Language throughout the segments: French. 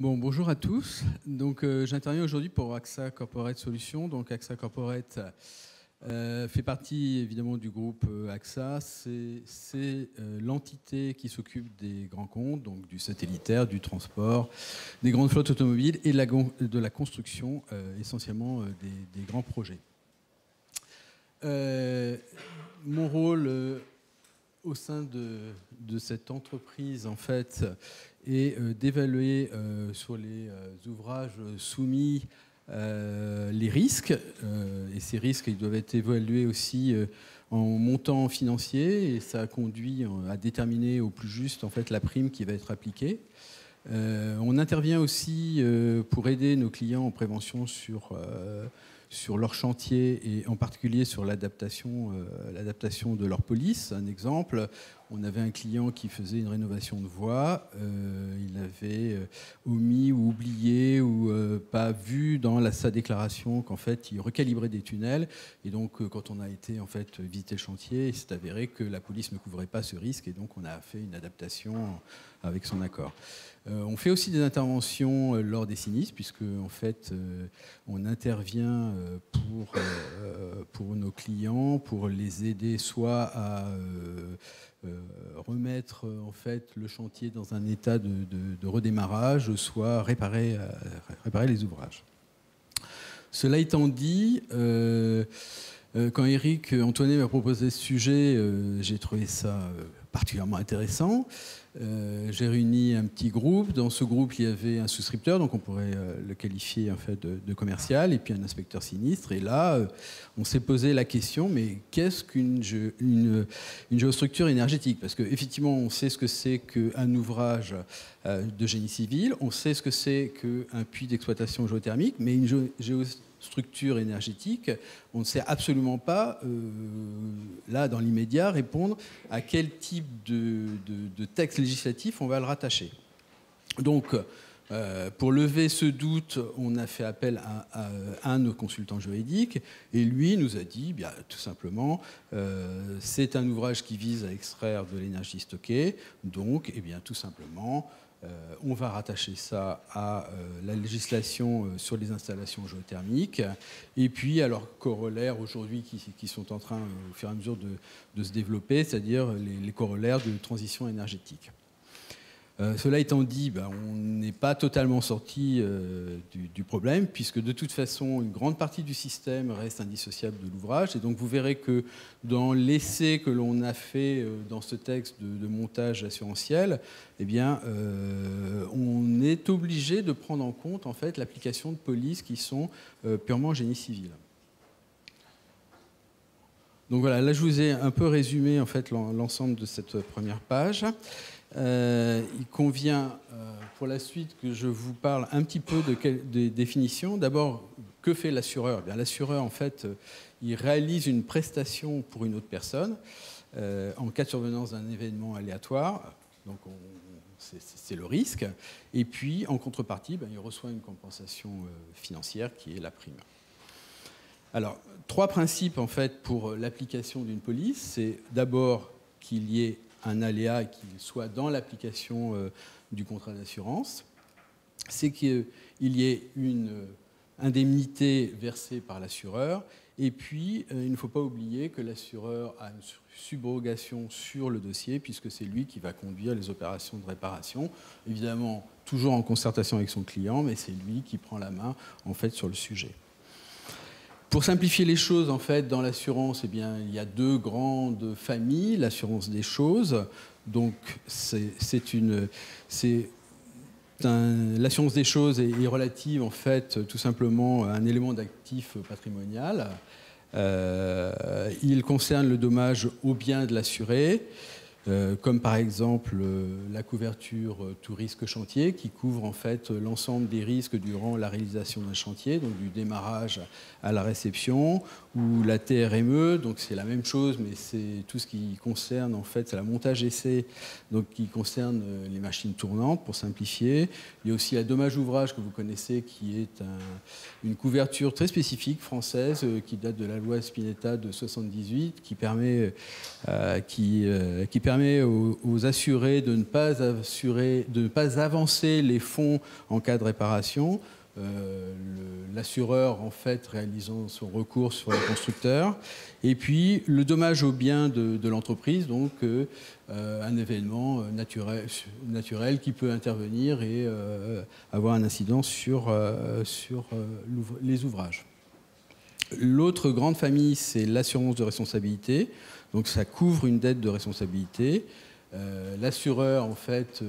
Bon, bonjour à tous. Donc, j'interviens aujourd'hui pour AXA Corporate Solutions. Donc, AXA Corporate fait partie évidemment du groupe AXA. C'est l'entité qui s'occupe des grands comptes, donc du satellitaire, du transport, des grandes flottes automobiles et de la construction, essentiellement des grands projets. Mon rôle au sein de cette entreprise, en fait, est d'évaluer sur les ouvrages soumis les risques. Et ces risques, ils doivent être évalués aussi en montant financier. Et ça conduit à déterminer au plus juste, en fait, la prime qui va être appliquée. On intervient aussi pour aider nos clients en prévention sur leur chantier et en particulier sur l'adaptation de leur police. Un exemple, on avait un client qui faisait une rénovation de voie, il avait omis ou oublié ou pas vu dans sa déclaration qu'en fait il recalibrait des tunnels, et donc quand on a été en fait visiter le chantier, il s'est avéré que la police ne couvrait pas ce risque, et donc on a fait une adaptation avec son accord. On fait aussi des interventions lors des sinistres, puisque en fait on intervient pour nos clients, pour les aider soit à remettre en fait le chantier dans un état de redémarrage, soit réparer les ouvrages. Cela étant dit, quand Eric Antoinet m'a proposé ce sujet, j'ai trouvé ça particulièrement intéressant. J'ai réuni un petit groupe. Dans ce groupe, il y avait un souscripteur, donc on pourrait le qualifier en fait de commercial, et puis un inspecteur sinistre. Et là, on s'est posé la question, mais qu'est-ce qu'une géostructure énergétique? Parce qu'effectivement, on sait ce que c'est qu'un ouvrage de génie civil, on sait ce que c'est qu'un puits d'exploitation géothermique, mais une géostructure énergétique, on ne sait absolument pas, là, dans l'immédiat, répondre à quel type de texte législatif on va le rattacher. Donc, pour lever ce doute, on a fait appel à un de nos consultants juridiques, et lui nous a dit, bien, tout simplement, c'est un ouvrage qui vise à extraire de l'énergie stockée, donc, eh bien, tout simplement, on va rattacher ça à la législation sur les installations géothermiques, et puis à leurs corollaires aujourd'hui qui sont en train, au fur et à mesure, de se développer, c'est-à-dire les corollaires de transition énergétique. Cela étant dit, on n'est pas totalement sorti du problème, puisque de toute façon, une grande partie du système reste indissociable de l'ouvrage. Et donc vous verrez que dans l'essai que l'on a fait dans ce texte de montage assurantiel, eh bien, on est obligé de prendre en compte en fait, l'application de polices qui sont purement génie civil. Donc voilà, là je vous ai un peu résumé en fait, l'ensemble de cette première page. Il convient pour la suite que je vous parle un petit peu des définitions. D'abord, que fait l'assureur? L'assureur, en fait, il réalise une prestation pour une autre personne en cas de survenance d'un événement aléatoire. Donc, c'est le risque. Et puis, en contrepartie, il reçoit une compensation financière qui est la prime. Alors, trois principes, en fait, pour l'application d'une police. C'est d'abord qu'il y ait un aléa qui soit dans l'application du contrat d'assurance, c'est qu'il y ait une indemnité versée par l'assureur, et puis il ne faut pas oublier que l'assureur a une subrogation sur le dossier, puisque c'est lui qui va conduire les opérations de réparation, évidemment toujours en concertation avec son client, mais c'est lui qui prend la main en fait, sur le sujet. Pour simplifier les choses, en fait, dans l'assurance, eh bien, il y a deux grandes familles. L'assurance des choses, donc l'assurance des choses est relative, en fait, tout simplement à un élément d'actif patrimonial. Il concerne le dommage aux biens de l'assuré, comme par exemple la couverture tout risque chantier, qui couvre en fait l'ensemble des risques durant la réalisation d'un chantier, donc du démarrage à la réception, ou la TRME, donc c'est la même chose, mais c'est tout ce qui concerne en fait, c'est la montage essai, donc qui concerne les machines tournantes, pour simplifier. Il y a aussi la dommage ouvrage que vous connaissez, qui est une couverture très spécifique française, qui date de la loi Spinetta de 78, qui permet permet aux assurés de ne pas avancer les fonds en cas de réparation. L'assureur en fait réalisant son recours sur le constructeur, et puis le dommage au bien de l'entreprise, donc un événement naturel qui peut intervenir et avoir un incident sur les ouvrages. L'autre grande famille, c'est l'assurance de responsabilité, donc ça couvre une dette de responsabilité. L'assureur en fait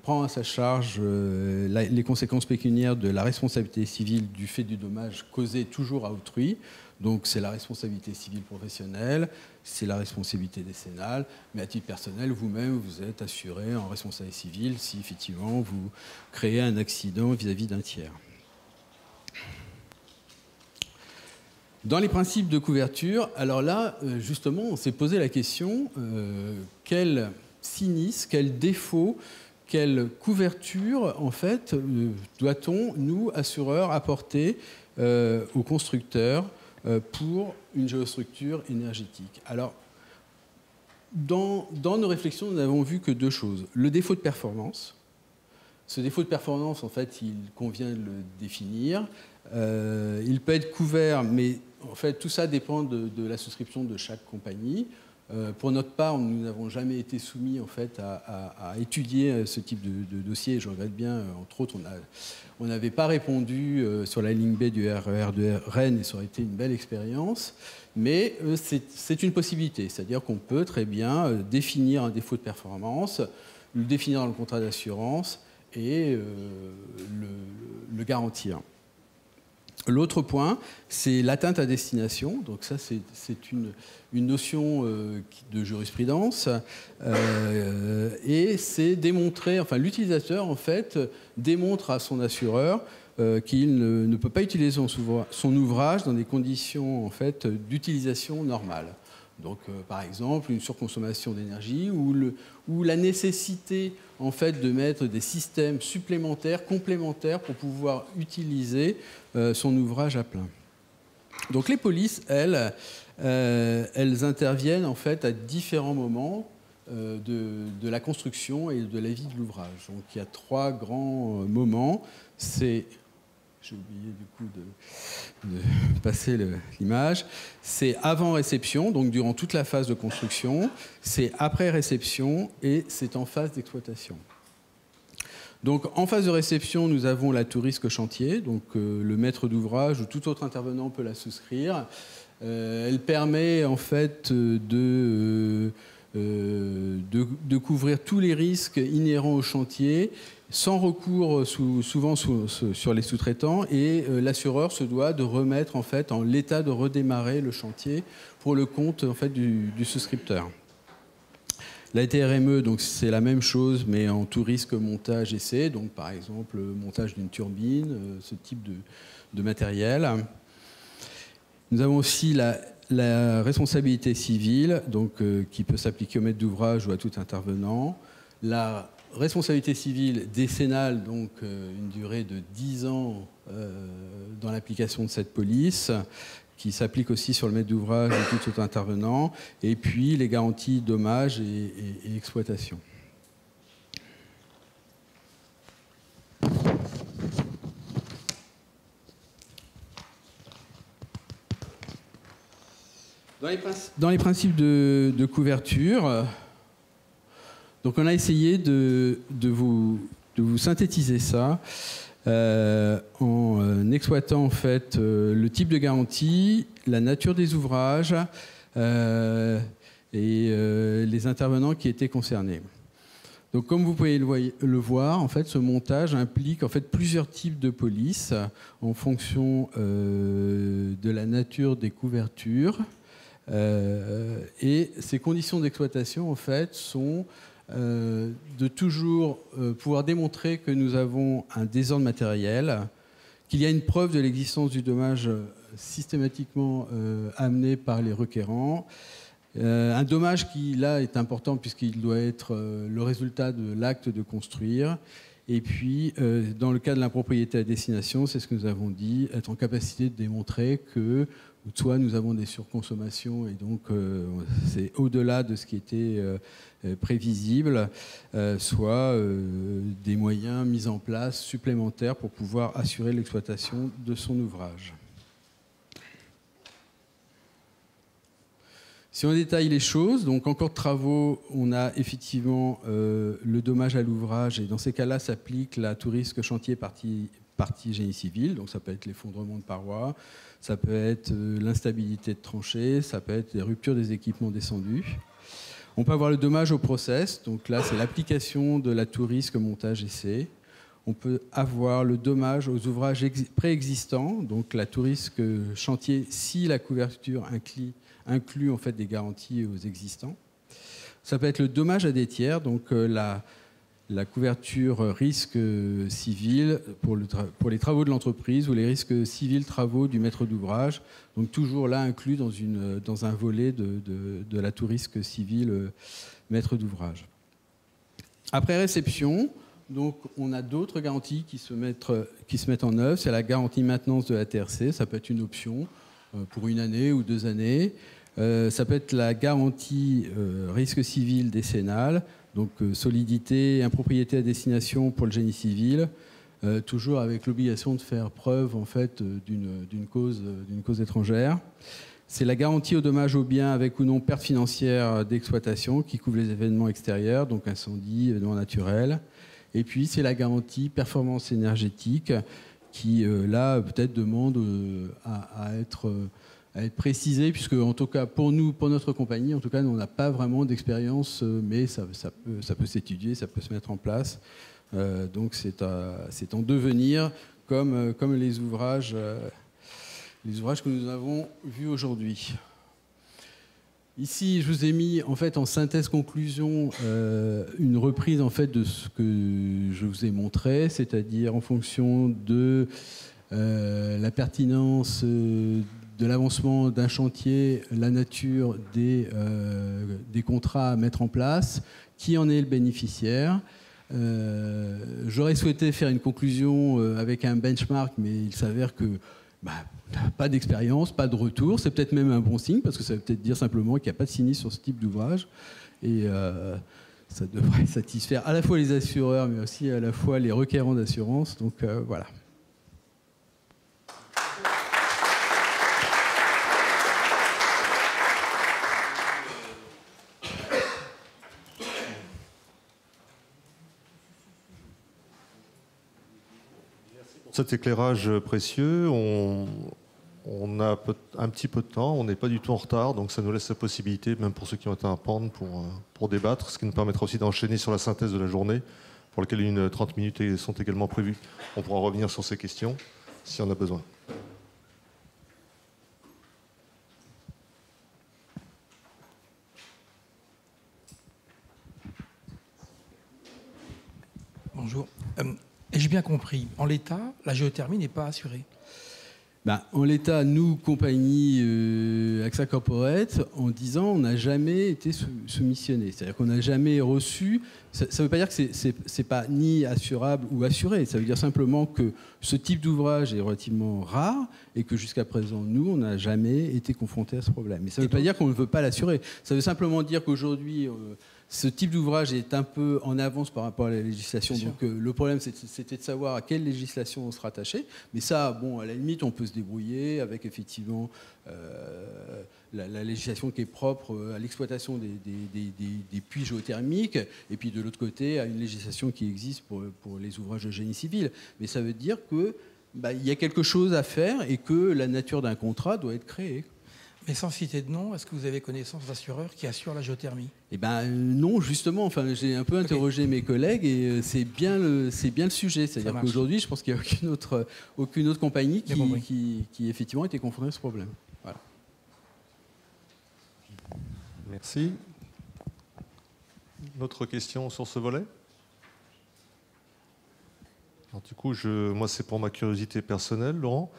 prend à sa charge les conséquences pécuniaires de la responsabilité civile du fait du dommage causé toujours à autrui. Donc c'est la responsabilité civile professionnelle, c'est la responsabilité décennale, mais à titre personnel, vous-même, vous êtes assuré en responsabilité civile si effectivement vous créez un accident vis-à-vis d'un tiers. Dans les principes de couverture, alors là, justement, on s'est posé la question, quel sinistre, quel défaut, quelle couverture, en fait, doit-on, nous, assureurs, apporter aux constructeurs pour une géostructure énergétique? Alors, dans nos réflexions, nous n'avons vu que deux choses. Le défaut de performance. Ce défaut de performance, en fait, il convient de le définir. Il peut être couvert, mais en fait, tout ça dépend de la souscription de chaque compagnie. Pour notre part, nous n'avons jamais été soumis en fait, à étudier ce type de dossier. Je regrette bien, entre autres, on n'avait pas répondu sur la ligne B du RER de Rennes, et ça aurait été une belle expérience. Mais c'est une possibilité, c'est-à-dire qu'on peut très bien définir un défaut de performance, le définir dans le contrat d'assurance et le garantir. L'autre point, c'est l'atteinte à destination. Donc ça, c'est une notion de jurisprudence. Et c'est démontrer, enfin l'utilisateur, en fait, démontre à son assureur qu'il ne peut pas utiliser son ouvrage dans des conditions, en fait, d'utilisation normale. Donc, par exemple, une surconsommation d'énergie ou la nécessité en fait, de mettre des systèmes supplémentaires, complémentaires pour pouvoir utiliser son ouvrage à plein. Donc, les polices, elles interviennent en fait, à différents moments de la construction et de la vie de l'ouvrage. Donc, il y a trois grands moments. J'ai oublié du coup de passer l'image. C'est avant réception, donc durant toute la phase de construction. C'est après réception et c'est en phase d'exploitation. Donc en phase de réception, nous avons la tout risque chantier. Donc le maître d'ouvrage ou tout autre intervenant peut la souscrire. Elle permet en fait de couvrir tous les risques inhérents au chantier, sans recours souvent sur les sous-traitants, et l'assureur se doit de remettre en fait en l'état de redémarrer le chantier pour le compte en fait du souscripteur. La TRME, donc c'est la même chose, mais en tout risque montage essai, donc par exemple montage d'une turbine, ce type de matériel. Nous avons aussi la responsabilité civile, donc, qui peut s'appliquer au maître d'ouvrage ou à tout intervenant. La responsabilité civile décennale, donc une durée de 10 ans dans l'application de cette police, qui s'applique aussi sur le maître d'ouvrage et tout autre intervenant. Et puis les garanties dommages et exploitation. Dans les principes de couverture, donc on a essayé de vous synthétiser ça en exploitant en fait le type de garantie, la nature des ouvrages et les intervenants qui étaient concernés. Donc comme vous pouvez le voir, en fait, ce montage implique en fait plusieurs types de polices en fonction de la nature des couvertures. Et ces conditions d'exploitation, en fait, sont de toujours pouvoir démontrer que nous avons un désordre matériel, qu'il y a une preuve de l'existence du dommage systématiquement amené par les requérants, un dommage qui, là, est important puisqu'il doit être le résultat de l'acte de construire, Et puis, dans le cas de l'impropriété à destination, c'est ce que nous avons dit, être en capacité de démontrer que soit nous avons des surconsommations et donc c'est au-delà de ce qui était prévisible, soit des moyens mis en place supplémentaires pour pouvoir assurer l'exploitation de son ouvrage. Si on détaille les choses, donc en cours de travaux, on a effectivement le dommage à l'ouvrage, et dans ces cas-là s'applique la tout risque chantier partie génie civil, donc ça peut être l'effondrement de parois, ça peut être l'instabilité de tranchées, ça peut être les ruptures des équipements descendus. On peut avoir le dommage au process, donc là c'est l'application de la tout risque montage essai. On peut avoir le dommage aux ouvrages préexistants, donc la tout risque chantier si la couverture inclut en fait des garanties aux existants. Ça peut être le dommage à des tiers, donc la couverture risque civil pour les travaux de l'entreprise ou les risques civils travaux du maître d'ouvrage, donc toujours là inclus dans un volet de la tout risque civil maître d'ouvrage. Après réception, donc on a d'autres garanties qui se mettent en œuvre. C'est la garantie maintenance de la TRC, ça peut être une option pour 1 année ou 2 années. Ça peut être la garantie risque civil décennal, donc solidité, impropriété à destination pour le génie civil, toujours avec l'obligation de faire preuve en fait d'une cause étrangère. C'est la garantie au dommage aux biens avec ou non perte financière d'exploitation qui couvre les événements extérieurs, donc incendie, événements naturels. Et puis c'est la garantie performance énergétique qui là peut-être demande à être précisée, puisque en tout cas pour nous, pour notre compagnie, en tout cas on n'a pas vraiment d'expérience, mais ça peut s'étudier, ça peut se mettre en place. Donc c'est en devenir comme les ouvrages que nous avons vus aujourd'hui. Ici, je vous ai mis en fait en synthèse-conclusion une reprise en fait de ce que je vous ai montré, c'est-à-dire en fonction de la pertinence de l'avancement d'un chantier, la nature des contrats à mettre en place, qui en est le bénéficiaire. J'aurais souhaité faire une conclusion avec un benchmark, mais il s'avère que pas d'expérience, pas de retour. C'est peut-être même un bon signe, parce que ça veut peut-être dire simplement qu'il n'y a pas de sinistre sur ce type d'ouvrage. Et ça devrait satisfaire à la fois les assureurs, mais aussi à la fois les requérants d'assurance. Donc voilà. Cet éclairage précieux, on a un petit peu de temps, on n'est pas du tout en retard, donc ça nous laisse la possibilité, même pour ceux qui ont été à prendre, pour débattre, ce qui nous permettra aussi d'enchaîner sur la synthèse de la journée, pour laquelle 30 minutes sont également prévues. On pourra revenir sur ces questions si on a besoin. Bonjour. Ai-je bien compris, en l'état, la géothermie n'est pas assurée? En l'état, nous, compagnie AXA Corporate, en 10 ans, on n'a jamais été soumissionné. C'est-à-dire qu'on n'a jamais reçu... Ça ne veut pas dire que c'est pas ni assurable ou assuré. Ça veut dire simplement que ce type d'ouvrage est relativement rare et que jusqu'à présent, nous, on n'a jamais été confrontés à ce problème. Mais ça ne veut pas dire qu'on ne veut pas l'assurer. Ça veut simplement dire qu'aujourd'hui... ce type d'ouvrage est un peu en avance par rapport à la législation. Donc le problème, c'était de savoir à quelle législation on se rattachait. Mais ça, bon, à la limite, on peut se débrouiller avec effectivement la législation qui est propre à l'exploitation des puits géothermiques, et puis de l'autre côté, à une législation qui existe pour les ouvrages de génie civil. Mais ça veut dire que y a quelque chose à faire et que la nature d'un contrat doit être créée. Mais sans citer de nom, est-ce que vous avez connaissance d'assureurs qui assurent la géothermie? Non, justement. Enfin, j'ai un peu interrogé mes collègues et c'est bien le sujet. C'est-à-dire qu'aujourd'hui, je pense qu'il n'y a aucune autre compagnie qui effectivement était confrontée à ce problème. Voilà. Merci. Une autre question sur ce volet? Alors, du coup, moi, c'est pour ma curiosité personnelle, Laurent.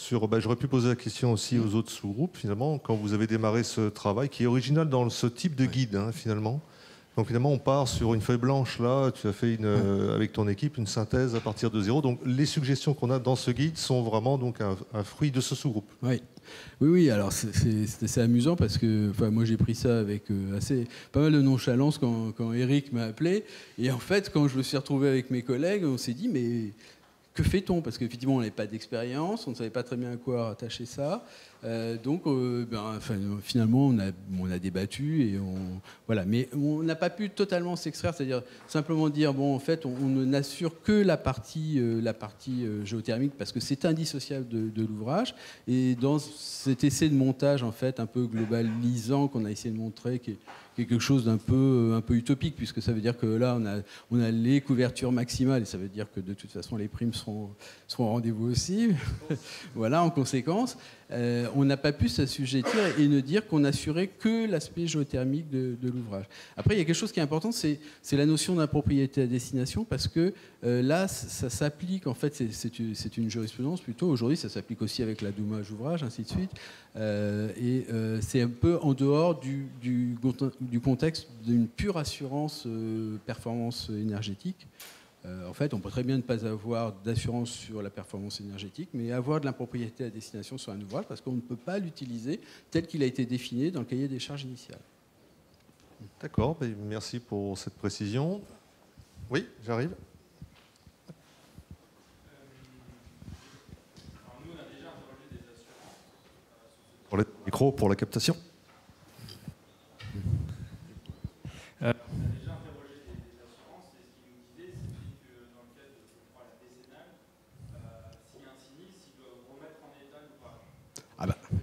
J'aurais pu poser la question aussi aux autres sous-groupes, finalement, quand vous avez démarré ce travail, qui est original dans ce type de guide, finalement. Donc finalement, on part sur une feuille blanche. Là, tu as fait avec ton équipe une synthèse à partir de zéro. Donc les suggestions qu'on a dans ce guide sont vraiment donc un fruit de ce sous-groupe. Oui. Oui, alors c'est assez amusant parce que moi j'ai pris ça avec pas mal de nonchalance quand Eric m'a appelé. Et en fait, quand je me suis retrouvé avec mes collègues, on s'est dit, mais que fait-on? Parce qu'effectivement, on n'avait pas d'expérience, on ne savait pas très bien à quoi rattacher ça. Finalement, on a débattu et voilà. Mais on n'a pas pu totalement s'extraire, c'est-à-dire simplement dire bon, en fait, on n'assure que la partie géothermique parce que c'est indissociable de l'ouvrage. Et dans cet essai de montage, en fait, un peu globalisant qu'on a essayé de montrer, qui est quelque chose d'un peu utopique, puisque ça veut dire que là, on a les couvertures maximales, et ça veut dire que de toute façon, les primes seront au rendez-vous aussi. Voilà, en conséquence. On n'a pas pu s'assujettir et ne dire qu'on n'assurait que l'aspect géothermique de l'ouvrage. Après, il y a quelque chose qui est important, c'est la notion d'impropriété à destination, parce que là, ça s'applique, en fait, c'est une jurisprudence plutôt. Aujourd'hui, ça s'applique aussi avec la dommage ouvrage, ainsi de suite. C'est un peu en dehors du contexte d'une pure assurance performance énergétique. En fait, on peut très bien ne pas avoir d'assurance sur la performance énergétique, mais avoir de l'impropriété à destination sur un ouvrage parce qu'on ne peut pas l'utiliser tel qu'il a été défini dans le cahier des charges initial. D'accord, merci pour cette précision. Oui, j'arrive. Nous, on a déjà interrogé des assurances Pour le micro, pour la captation. On a déjà interrogé des assurances et ce qui nous disait, c'était que dans le cadre de la décennale, s'il y a un sinistre, ils doivent remettre en état l'ouvrage. Ah bah. Vous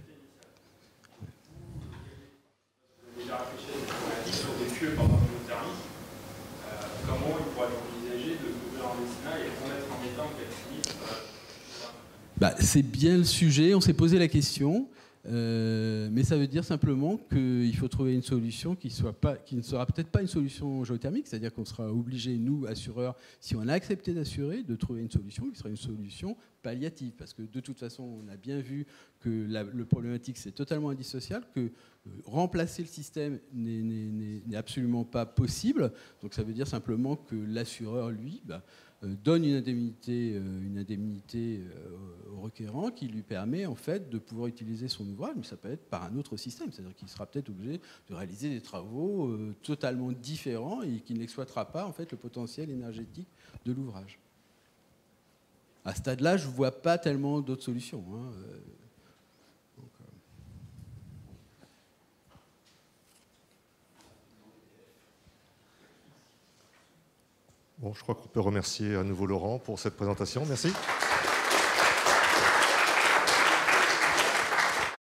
avez déjà réfléchi à des problématiques sur des pieux pendant le thermique. Comment il pourrait être envisagé de couvrir en décennale et remettre en état en cas de sinistre C'est bien le sujet, on s'est posé la question. Mais ça veut dire simplement qu'il faut trouver une solution qui ne sera peut-être pas une solution géothermique, c'est-à-dire qu'on sera obligé, nous, assureurs, si on a accepté d'assurer, de trouver une solution qui sera une solution palliative. Parce que de toute façon, on a bien vu que le problématique, c'est totalement indissociable, que remplacer le système n'est absolument pas possible. Donc ça veut dire simplement que l'assureur, lui, donne une indemnité au requérant qui lui permet en fait de pouvoir utiliser son ouvrage, mais ça peut être par un autre système, c'est-à-dire qu'il sera peut-être obligé de réaliser des travaux totalement différents et qui n'exploitera pas en fait le potentiel énergétique de l'ouvrage. À ce stade-là, je ne vois pas tellement d'autres solutions. Bon, je crois qu'on peut remercier à nouveau Laurent pour cette présentation. Merci.